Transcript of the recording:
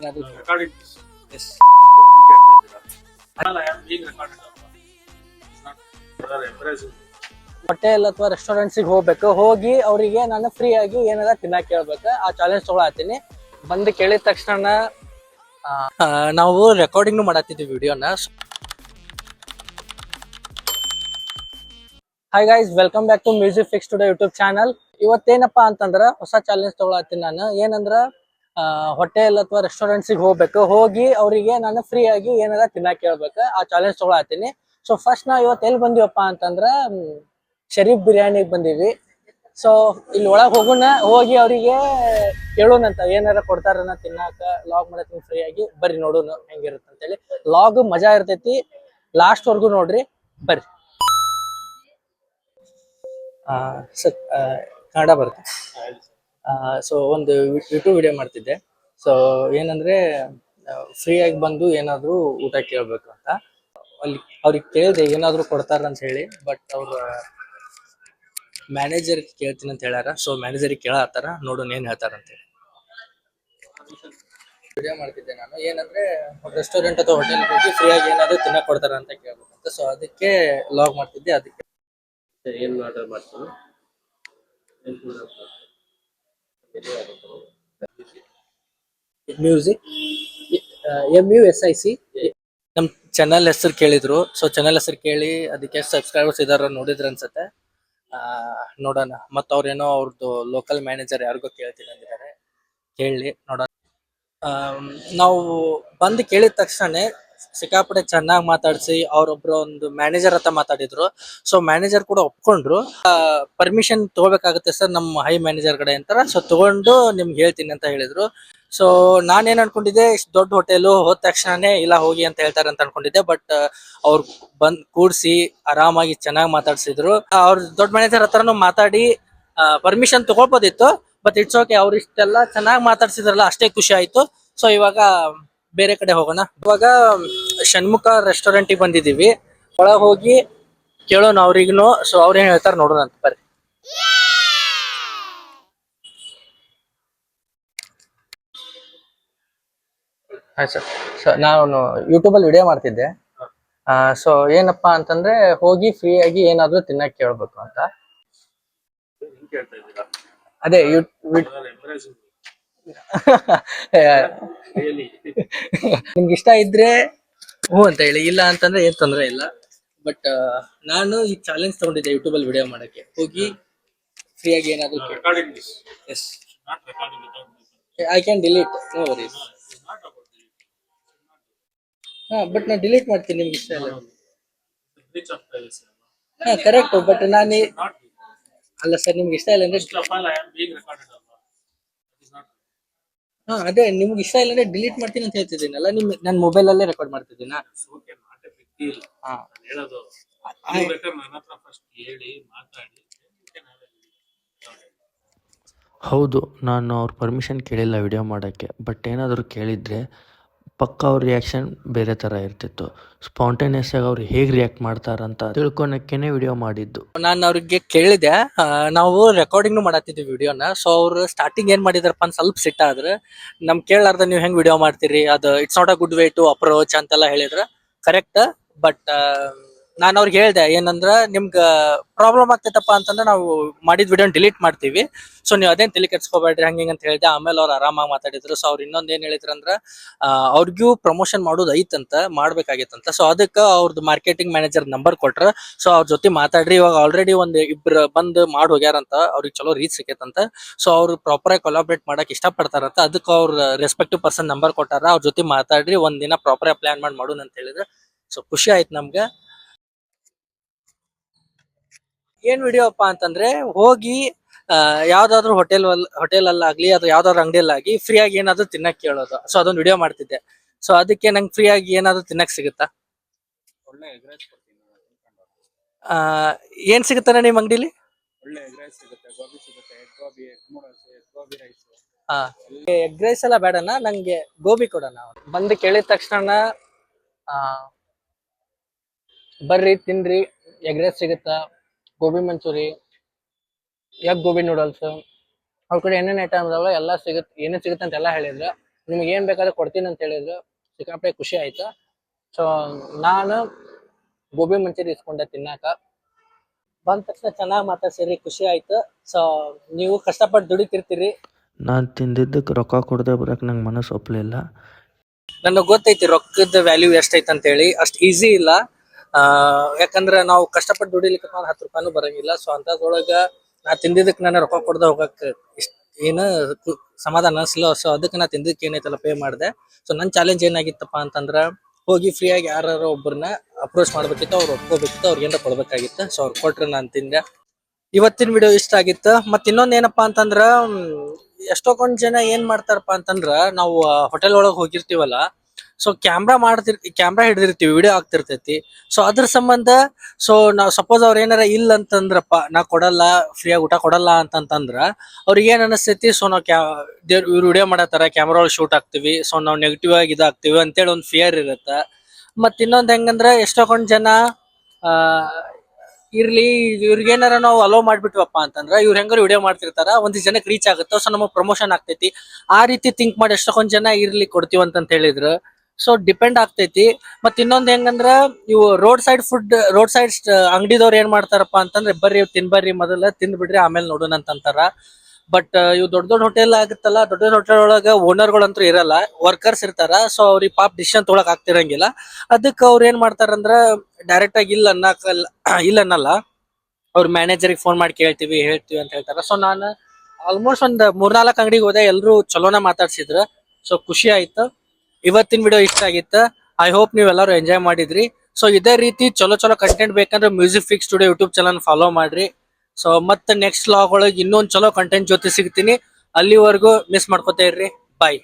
Recording. Yes. I am being recorded. It's not embarrassing. Hotel ಅಥವಾ ರೆಸ್ಟೋರೆಂಟ್ಸಿಗೆ ಹೋಗ್ಬೇಕು, ಹೋಗಿ ಅವರಿಗೆ ನಾನು ಫ್ರೀ ಆಗಿ ಏನಾರ ತಿನ್ನಕ್ಕೆ ಹೇಳ್ಬೇಕು. ಆ ಚಾಲೆಂಜ್ ತಗೊಳತ್ತೀನಿ. ಬಂದು ಕೇಳಿದ ತಕ್ಷಣ ನಾವು ರೆಕಾರ್ಡಿಂಗ್ ಮಾಡತ್ತಿದ್ವಿ ವಿಡಿಯೋನ. Hi guys, welcome back to music fix today YouTube channel. ಇವತ್ತೇನಪ್ಪಾ ಅಂತಂದ್ರ ಹೊಸ ಚಾಲೆಂಜ್ ತಗೊಳತ್ತೀನಿ ನಾನು. ಏನಂದ್ರ ಹೋಟೆಲ್ ಅಥವಾ ರೆಸ್ಟೋರೆಂಟ್ಸಿಗೆ ಹೋಗ್ಬೇಕು, ಹೋಗಿ ಅವರಿಗೆ ನಾನು ಫ್ರೀ ಆಗಿ ಏನಾರ ತಿನ್ನಕ್ಕೆ ಹೇಳ್ಬೇಕು. ಆ ಚಾಲೆಂಜ್ ತಗೊಳತ್ತೀನಿ. ಸೊ ಫಸ್ಟ್ ನಾವು ಇವತ್ತು ಎಲ್ಲಿ ಬಂದಿವಪ್ಪ ಅಂತಂದ್ರ ಶರೀಫ್ ಬಿರಿಯಾನಿಗೆ ಬಂದೀವಿ. ಸೊ ಇಲ್ಲಿ ಒಳಗೆ ಹೋಗೋಣ, ಹೋಗಿ ಅವರಿಗೆ ಕೇಳೋಣಂತ ಏನಾರ ಕೊಡ್ತಾರನ್ನ ತಿನ್ನಾಕ. ಲಾಗ್ ಮಾಡತ್ತೀನಿ ಫ್ರೀ ಆಗಿ, ಬರ್ರಿ ನೋಡೋಣ ಹೆಂಗಿರುತ್ತೆ ಅಂತೇಳಿ. ಲಾಗ್ ಮಜಾ ಇರ್ತೈತಿ, ಲಾಸ್ಟ್ ವರ್ಗು ನೋಡ್ರಿ, ಬರ್ರಿ. ಸರ್ ಕನ್ನಡ ಬರುತ್ತೆ. ಸೊ ಒಂದು ಯೂಟ್ಯೂಬ್ ವಿಡಿಯೋ ಮಾಡ್ತಿದ್ದೆ. ಸೊ ಏನಂದ್ರೆ ಫ್ರೀ ಆಗಿ ಬಂದು ಏನಾದ್ರು ಊಟ ಕೇಳ್ಬೇಕು ಅಂತ ಅಲ್ಲಿ ಅವ್ರಿಗೆ ಕೇಳಿದೆ ಏನಾದ್ರು ಕೊಡ್ತಾರ ಅಂತ ಹೇಳಿ. ಬಟ್ ಅವ್ರ ಮ್ಯಾನೇಜರ್ ಕೇಳ್ತೀನಿ ಅಂತ ಹೇಳ್ಯಾರ. ಸೊ ಮ್ಯಾನೇಜರಿಗೆ ಕೇಳತ್ತಾರ, ನೋಡೋಣ ಏನ್ ಹೇಳ್ತಾರ ಅಂತ ಹೇಳಿ. ವಿಡಿಯೋ ಮಾಡ್ತಿದ್ದೆ ನಾನು. ಏನಂದ್ರೆ ರೆಸ್ಟೋರೆಂಟ್ ಅಥವಾ ಹೋಟೆಲ್ ಹೋಗಿ ಫ್ರೀ ಆಗಿ ಏನಾದ್ರು ತಿನ್ನಕ್ ಕೊಡ್ತಾರ ಅಂತ ಕೇಳ್ಬೇಕಂತ. ಸೊ ಅದಕ್ಕೆ ಲಾಗ್ ಮಾಡ್ತಿದ್ದೆ. ಅದಕ್ಕೆ ಏನ್ ಆರ್ಡರ್ ಮಾಡ್ತೀನಿ? ಮ್ಯೂಸಿಕ್ MUSIC ನಮ್ ಚಾನಲ್ ಹೆಸರು ಕೇಳಿದ್ರು. ಸೊ ಚಾನಲ್ ಹೆಸರು ಕೇಳಿ ಅದಕ್ಕೆ ಸಬ್ಸ್ಕ್ರೈಬರ್ಸ್ ಇದಾರ ನೋಡಿದ್ರ ಅನ್ಸತ್ತೆ. ನೋಡೋಣ. ಮತ್ತ ಅವ್ರೇನೋ ಅವ್ರದ್ದು ಲೋಕಲ್ ಮ್ಯಾನೇಜರ್ ಯಾರಿಗೋ ಕೇಳ್ತೀನಿ ಅಂದಿದ್ದಾರೆ, ಕೇಳಿ ನೋಡೋಣ. ನಾವು ಬಂದು ಕೇಳಿದ ತಕ್ಷಣ ಸಿಕ್ಕಾಪಟ್ಟೆ ಚೆನ್ನಾಗಿ ಮಾತಾಡ್ಸಿ ಅವ್ರೊಬ್ರು ಒಂದು ಮ್ಯಾನೇಜರ್ ಹತ್ರ ಮಾತಾಡಿದ್ರು. ಸೊ ಮ್ಯಾನೇಜರ್ ಕೂಡ ಒಪ್ಕೊಂಡ್ರು. ಪರ್ಮಿಷನ್ ತಗೋಬೇಕಾಗುತ್ತೆ ಸರ್ ನಮ್ಮ ಹೈ ಮ್ಯಾನೇಜರ್ ಕಡೆ ಅಂತಾರ. ಸೊ ತಗೊಂಡು ನಿಮ್ಗೆ ಹೇಳ್ತೀನಿ ಅಂತ ಹೇಳಿದ್ರು. ಸೊ ನಾನೇನ್ ಅನ್ಕೊಂಡಿದ್ದೆ, ಇಷ್ಟು ದೊಡ್ಡ ಹೋಟೆಲು ಹೋದ ತಕ್ಷಣನೇ ಇಲ್ಲ ಹೋಗಿ ಅಂತ ಹೇಳ್ತಾರೆ ಅಂತ ಅನ್ಕೊಂಡಿದ್ದೆ. ಬಟ್ ಅವ್ರು ಬಂದ್ ಕೂಡ್ಸಿ ಆರಾಮಾಗಿ ಚೆನ್ನಾಗಿ ಮಾತಾಡ್ಸಿದ್ರು. ಅವ್ರ ದೊಡ್ಡ ಮ್ಯಾನೇಜರ್ ಹತ್ರನು ಮಾತಾಡಿ ಪರ್ಮಿಷನ್ ತಗೊಳ್ಬೋದಿತ್ತು. ಬಟ್ ಇಟ್ಸ್ ಓಕೆ, ಅವ್ರು ಇಷ್ಟೆಲ್ಲ ಚೆನ್ನಾಗಿ ಮಾತಾಡ್ಸಿದ್ರಲ್ಲ, ಅಷ್ಟೇ ಖುಷಿ ಆಯ್ತು. ಸೊ ಇವಾಗ ಬೇರೆ ಕಡೆ ಹೋಗೋಣ. ಇವಾಗ ಷಣ್ಮುಖ ರೆಸ್ಟೋರೆಂಟಿಗೆ ಬಂದಿದೀವಿ. ಒಳಗೆ ಹೋಗಿ ಕೇಳೋಣ ಅವ್ರಿಗೂ. ಸೊ ಅವ್ರೇನ್ ಹೇಳ್ತಾರ ನೋಡೋಣ ಅಂತ ಬರ್ರಿ. Hi sir. ಸೊ ನಾನು ಯೂಟ್ಯೂಬಲ್ಲಿ ವಿಡಿಯೋ ಮಾಡ್ತಿದ್ದೆ. ಸೊ ಏನಪ್ಪಾ ಅಂತಂದ್ರೆ ಹೋಗಿ ಫ್ರೀ ಆಗಿ ಏನಾದ್ರು ತಿನ್ನಕ್ ಕೇಳ್ಬೇಕು ಅಂತ. ಹೆಂಗ್ ಕೇಳ್ತಾ ಇದ್ದೀರಾ? ಅದೇ Embarrassing. Really. ನಿಮ್ಗೆ ಇಷ್ಟ ಇದ್ರೆ ಹ್ಞೂ ಅಂತ ಹೇಳಿ, ಇಲ್ಲ ಅಂತಂದ್ರೆ ಏನ್ ತೊಂದ್ರೆ ಇಲ್ಲ. ಬಟ್ ನಾನು ಈ ಚಾಲೆಂಜ್ ತಗೊಂಡಿದ್ದೆ ಯೂಟ್ಯೂಬಲ್ಲಿ ವಿಡಿಯೋ ಮಾಡಕ್ಕೆ, ಹೋಗಿ ಫ್ರೀ ಆಗಿ ಏನಾದ್ರು. Recording this. Yes, Not recording without this. I can delete, no worries. It's not about the but ನಾನು ಡಿಲೀಟ್ ಮಾಡ್ತೀನಿ, ನಿಮ್ಗೆ ಇಷ್ಟ ಇಲ್ಲ. breach of privacy. Correct. But ನಾನು Not. ಅಲ್ಲ ಸರ್, ನಿಮ್ಗೆ ಇಷ್ಟ ಇಲ್ಲ ಅಂದ್ರೆ First of all, I am being recorded. It is not. ಅದೇ ನಿಮ್ಗೆ ಇಷ್ಟ ಇಲ್ಲ ಅಂದ್ರೆ ಡಿಲೀಟ್ ಮಾಡ್ತೀನಿ ಅಂತ ಹೇಳ್ತಿದ್ದೀನಲ್ಲ. ನನ್ನ ಮೊಬೈಲಲ್ಲೇ record ಮಾಡ್ತಿದ್ದೀನ. It's okay, not a big deal. ಹಾ, ನಾನು ಹೇಳೋದು ನೀವು ಬೇಕಾದ್ರೆ ನನ್ನ ಹತ್ರ ಫಸ್ಟ್ ಹೇಳಿ ಮಾತಾಡಿ. ಹೌದು, ನಾನು ಅವ್ರ ಪರ್ಮಿಷನ್ ಕೇಳಿಲ್ಲ ವಿಡಿಯೋ ಮಾಡೋಕ್ಕೆ. ಬಟ್ ಏನಾದರೂ ಕೇಳಿದರೆ ಪಕ್ಕ ಅವ್ರ ರಿಯಾಕ್ಷನ್ ಬೇರೆ ಥರ ಇರ್ತಿತ್ತು. ಸ್ಪಾಂಟೇನಿಯಸ್ ಆಗಿ ಅವ್ರು ಹೇಗೆ ರಿಯಾಕ್ಟ್ ಮಾಡ್ತಾರಂತ ತಿಳ್ಕೊಳಕ್ಕೇನೆ ವಿಡಿಯೋ ಮಾಡಿದ್ದು. ನಾನು ಅವ್ರಿಗೆ ಕೇಳಿದೆ. ನಾವು ರೆಕಾರ್ಡಿಂಗ್ ಮಾಡತ್ತಿದ್ವಿ ವಿಡಿಯೋನ. ಸೊ ಅವ್ರು ಸ್ಟಾರ್ಟಿಂಗ್ ಏನ್ ಮಾಡಿದಾರಪ್ಪ ಅಂತ ಸ್ವಲ್ಪ ಸಿಟ್ಟಾದ್ರೆ, ನಮ್ ಕೇಳಾರ್ದ ನೀವು ಹೆಂಗ್ ವಿಡಿಯೋ ಮಾಡ್ತೀರಿ, ಅದು it's not a good way to approach ಅಂತೆಲ್ಲ ಹೇಳಿದ್ರ. ಕರೆಕ್ಟ್. ಬಟ್ ನಾನು ಅವ್ರಿಗೆ ಹೇಳ್ದೆ ಏನಂದ್ರ, ನಿಮ್ಗ ಪ್ರಾಬ್ಲಮ್ ಆಗ್ತೈತಪ್ಪ ಅಂತಂದ್ರೆ ನಾವು ಮಾಡಿದ ವಿಡಿಯೋ ಡಿಲೀಟ್ ಮಾಡ್ತೀವಿ. ಸೊ ನೀವು ಅದೇನ್ ತಲೆ ಕೆಡ್ಸ್ಕೊಬೇಡ್ರಿ ಹಂಗೆ ಅಂತ ಹೇಳ್ದೆ. ಆಮೇಲೆ ಅವ್ರು ಆರಾಮಾಗಿ ಮಾತಾಡಿದ್ರು. ಸೊ ಅವ್ರು ಇನ್ನೊಂದ್ ಏನ್ ಹೇಳಿದ್ರು ಅಂದ್ರ, ಅವ್ರಿಗೂ ಪ್ರಮೋಷನ್ ಮಾಡೋದು ಐತಂತ, ಮಾಡ್ಬೇಕಾಗಿತ್ತಂತ. ಸೊ ಅದಕ್ಕೆ ಅವ್ರದ್ದು ಮಾರ್ಕೆಟಿಂಗ್ ಮ್ಯಾನೇಜರ್ ನಂಬರ್ ಕೊಟ್ರ. ಸೊ ಅವ್ರ ಜೊತೆ ಮಾತಾಡ್ರಿ, ಇವಾಗ ಆಲ್ರೆಡಿ ಒಂದ್ ಇಬ್ರು ಬಂದ್ ಮಾಡಿ ಹೋಗ್ಯಾರಂತ, ಅವ್ರಿಗೆ ಚಲೋ ರೀಚ್ ಸಿಕ್ಕೈತಂತ. ಸೊ ಅವ್ರು ಪ್ರಾಪರ್ ಆಗಿ ಕೊಲಾಬ್ರೇಟ್ ಮಾಡಕ್ ಇಷ್ಟ ಪಡ್ತಾರಂತ. ಅದಕ್ಕೆ ಅವ್ರ ರೆಸ್ಪೆಕ್ಟಿವ್ ಪರ್ಸನ್ ನಂಬರ್ ಕೊಟ್ಟಾರ. ಅವ್ರ ಜೊತೆ ಮಾತಾಡ್ರಿ, ಒಂದ್ ದಿನ ಪ್ರಾಪರ್ ಆಗಿ ಪ್ಲಾನ್ ಮಾಡಿ ಮಾಡೋಣ ಅಂತ ಹೇಳಿದ್ರೆ. ಸೊ ಖುಷಿ ಆಯ್ತು ನಮ್ಗೆ. ಏನ್ ವಿಡಿಯೋ ಅಪ್ಪ ಅಂತಂದ್ರೆ, ಹೋಗಿ ಯಾವ್ದಾದ್ರು ಹೋಟೆಲ್ ಅಲ್ಲಾಗ್ಲಿ ಅಥವಾ ಯಾವ್ದಾದ್ರು ಅಂಗಡಿಯಲ್ಲಾಗಿ ಫ್ರೀ ಆಗಿ ಏನಾದ್ರು ತಿನ್ನಕ್ ಕೇಳೋದು. ಸೊ ಅದೊಂದು ವಿಡಿಯೋ ಮಾಡ್ತಿದ್ದೆ. ಸೊ ಅದಕ್ಕೆ ನಂಗೆ ಫ್ರೀ ಆಗಿ ಏನಾದ್ರು ತಿನ್ನಕ್ ಸಿಗುತ್ತಾ? ಒಳ್ಳೆ ಎಗ್ ರೈಸ್ ಕೊಡ್ತೀನಿ. ಏನ್ ಸಿಗುತ್ತಾನೆ ನಿಮ್ ಅಂಗಡಿಲಿ? ಒಳ್ಳೆ ಎಗ್ ರೈಸ್ ಸಿಗುತ್ತೆ, ಗೋಬಿ ಸಿಗುತ್ತೆ, egg gobi, egg noodles, egg gobi rice. Egg rice ಎಲ್ಲ ಬೇಡಣ್ಣ, ನಂಗೆ ಗೋಬಿ ಕೊಡೋಣ. ಬಂದು ಕೇಳಿದ ತಕ್ಷಣ ಬರ್ರಿ ತಿನ್ರಿ, ಎಗ್ ರೈಸ್ ಸಿಗುತ್ತಾ, ಗೋಬಿ ಮಂಚೂರಿ, ಎಗ್ ಗೋಬಿ ನೂಡಲ್ಸ್, ಅವ್ರ ಕಡೆ ಏನೇನ್ ಐಟಮ್ ಅದಾವ ಎಲ್ಲ ಸಿಗುತ್ತೆ, ಏನೇನ್ ಸಿಗುತ್ತೆ ಅಂತ ಎಲ್ಲ ಹೇಳಿದ್ರು. ನಿಮ್ಗೆ ಏನ್ ಬೇಕಾದ್ರೆ ಕೊಡ್ತೀನಿ ಅಂತ ಹೇಳಿದ್ರು. ಸಿಕ್ಕಾಪಟ್ಟೆ ಖುಷಿ ಆಯ್ತು. ಸೊ ನಾನು ಗೋಬಿ ಮಂಚೂರಿ ಇಸ್ಕೊಂಡೆ ತಿನ್ನಾಕ. ಬಂದ ತಕ್ಷಣ ಚೆನ್ನಾಗಿ ಮಾತಾಡ್ಸಿರಿ, ಖುಷಿ ಆಯ್ತು. ಸೊ ನೀವು ಕಷ್ಟಪಟ್ಟು ದುಡಿತಿರ್ತೀರಿ. ನಾನು ತಿಂದಿದ್ದಕ್ಕೆ ರೊಕ್ಕ ಕೊಡದೆ ಬರೋಕೆ ನಂಗೆ ಮನಸ್ಸು ಒಪ್ಪಲಿಲ್ಲ. ನನಗೆ ಗೊತ್ತೈತಿ ರೊಕ್ಕದ ವ್ಯಾಲ್ಯೂ ಎಷ್ಟೈತೆ ಅಂತ ಹೇಳಿ. ಅಷ್ಟು ಈಸಿ ಇಲ್ಲ. ಯಾಕಂದ್ರೆ ನಾವು ಕಷ್ಟಪಟ್ಟು ದುಡಿಲಿಕ್ಕೆ 10 ರೂಪಾಯಿನೂ ಬರಂಗಿಲ್ಲ. ಸೊ ಅಂತದ್ರೊಳಗ ನಾ ತಿಂದಿದ್ದಕ್ಕೆ ನಾನು ರೊಕ್ಕ ಕೊಡದೆ ಹೋಗಕ್ಕೆ ಏನು ಸಮಾಧಾನ ಅನಿಸ್ಲಿಲ್ಲ. ಸೊ ಅದಕ್ಕೆ ನಾ ತಿಂದಿದ್ದಕ್ಕೆ ಏನೈತಲ್ಲ ಪೇ ಮಾಡಿದೆ. ಸೊ ನನ್ನ ಚಾಲೆಂಜ್ ಏನಾಗಿತ್ತಪ್ಪ ಅಂತಂದ್ರೆ ಹೋಗಿ ಫ್ರೀಯಾಗಿ ಯಾರು ಒಬ್ಬರನ್ನ ಅಪ್ರೋಚ್ ಮಾಡ್ಬೇಕಿತ್ತು, ಅವ್ರು ಒಪ್ಕೋಬೇಕಿತ್ತು, ಅವ್ರಿಗೆ ಏನಾರ ಕೊಡ್ಬೇಕಾಗಿತ್ತು. ಸೊ ಅವ್ರು ಕೊಟ್ರೆ ನಾನು ತಿಂದೆ. ಇವತ್ತಿನ ವಿಡಿಯೋ ಇಷ್ಟ ಆಗಿತ್ತು. ಮತ್ತೆ ಇನ್ನೊಂದ್ ಏನಪ್ಪಾ ಅಂತಂದ್ರ ಎಷ್ಟೊಂದ್ ಜನ ಏನ್ ಮಾಡ್ತಾರಪ್ಪ ಅಂತಂದ್ರ ನಾವು ಹೋಟೆಲ್ ಒಳಗ್ ಹೋಗಿರ್ತೀವಲ್ಲ, ಸೊ ಕ್ಯಾಮ್ರಾ ಹಿಡಿದಿರ್ತೀವಿ, ವಿಡಿಯೋ ಆಗ್ತಿರ್ತೈತಿ. ಸೊ ಅದ್ರ ಸಂಬಂಧ ಸೊ ನಾವ್ ಸಪೋಸ್ ಅವ್ರ ಏನಾರ ಇಲ್ಲ ಅಂತಂದ್ರಪ್ಪ, ನಾ ಕೊಡಲ್ಲ, ಫ್ರೀಯಾಗಿ ಊಟ ಕೊಡಲ್ಲ ಅಂತಂದ್ರ ಅವ್ರಿಗೆ ಏನ್ ಅನಿಸ್ತೈತಿ, ಸೊ ನಾವ್ ಇವ್ರು ವಿಡಿಯೋ ಮಾಡತ್ತಾರ, ಕ್ಯಾಮ್ರಾ ಒಳಗೆ ಶೂಟ್ ಆಗ್ತಿವಿ, ಸೊ ನಾವ್ ನೆಗೆಟಿವ್ ಆಗಿ ಇದಾಗ್ತಿವಿ ಅಂತೇಳಿ ಒಂದ್ ಫಿಯರ್ ಇರತ್ತ. ಮತ್ ಇನ್ನೊಂದ್ ಹೆಂಗಂದ್ರ ಎಷ್ಟೊಂದ್ ಜನ ಇರ್ಲಿ ಇವ್ರಿಗೇನಾರ ನಾವು ಅಲೋ ಮಾಡ್ಬಿಟ್ವಪ್ಪ ಅಂತಂದ್ರ ಇವ್ರ ಹೆಂಗಾರು ವಿಡಿಯೋ ಮಾಡ್ತಿರ್ತಾರ, ಒಂದಿಷ್ಟು ಜನಕ್ಕೆ ರೀಚ್ ಆಗುತ್ತೆ, ಸೊ ನಮಗ್ ಪ್ರಮೋಷನ್ ಆಗ್ತೈತಿ. ಆ ರೀತಿ ಥಿಂಕ್ ಮಾಡಿ ಎಷ್ಟೊಂದ್ ಜನ ಇರ್ಲಿ ಕೊಡ್ತೀವಿ ಅಂತ ಹೇಳಿದ್ರು. ಸೊ ಡಿಪೆಂಡ್ ಆಗ್ತೈತಿ. ಮತ್ ಇನ್ನೊಂದ್ ಹೆಂಗಂದ್ರ ಇವು ರೋಡ್ ಸೈಡ್ ಅಂಗಡಿದವ್ರು ಏನ್ ಮಾಡ್ತಾರಪ್ಪ ಅಂತಂದ್ರೆ ಬರ್ರಿ ತಿನ್ಬರ್ರಿ, ಮೊದಲ ತಿಂದ್ ಬಿಡ್ರಿ ಆಮೇಲೆ ನೋಡೋಣ ಅಂತಂತಾರ. ಬಟ್ ಇವ್ ದೊಡ್ಡ ಹೋಟೆಲ್ ಆಗುತ್ತಲ್ಲ, ದೊಡ್ಡ ಹೋಟೆಲ್ ಒಳಗ ಓನರ್ಗಳಂತೂ ಇರಲ್ಲ, ವರ್ಕರ್ಸ್ ಇರ್ತಾರ. ಸೊ ಅವ್ರಿಗೆ ಪಾಪ ಡಿಸಿಷನ್ ತೊಗೊಳಕ್ ಆಗ್ತಿರಂಗಿಲ್ಲ. ಅದಕ್ಕೆ ಅವ್ರ ಏನ್ ಮಾಡ್ತಾರಂದ್ರ ಡೈರೆಕ್ಟ್ ಆಗಿ ಇಲ್ಲ ಅನ್ನಲ್ಲ, ಅವ್ರ ಮ್ಯಾನೇಜರ್ಗೆ ಫೋನ್ ಮಾಡಿ ಹೇಳ್ತೀವಿ ಅಂತ ಹೇಳ್ತಾರ. ಸೊ ನಾನು ಆಲ್ಮೋಸ್ಟ್ ಒಂದ್ 3-4 ಅಂಗಡಿಗೆ ಹೋದೆ, ಎಲ್ರು ಚಲೋನ ಮಾತಾಡ್ಸಿದ್ರು. ಸೊ ಖುಷಿ ಆಯ್ತು. ಇವತ್ತಿನ ವಿಡಿಯೋ ಇಷ್ಟ ಆಗಿತ್ತು. ಐ ಹೋಪ್ ನೀವೆಲ್ಲರೂ ಎಂಜಾಯ್ ಮಾಡಿದ್ರಿ. ಸೊ ಇದೇ ರೀತಿ ಚಲೋ ಕಂಟೆಂಟ್ ಬೇಕಂದ್ರೆ music fix studio YouTube channel follow ಮಾಡ್ರಿ. ಸೊ ಮತ್ತೆ ನೆಕ್ಸ್ಟ್ ವ್ಲಾಗ್ ಒಳಗೆ ಇನ್ನೊಂದು ಚಲೋ ಕಂಟೆಂಟ್ ಜೊತೆ ಸಿಗ್ತೀನಿ. ಅಲ್ಲಿವರೆಗೂ ಮಿಸ್ ಮಾಡ್ಕೊತಾ ಇರ್ರಿ. ಬಾಯ್.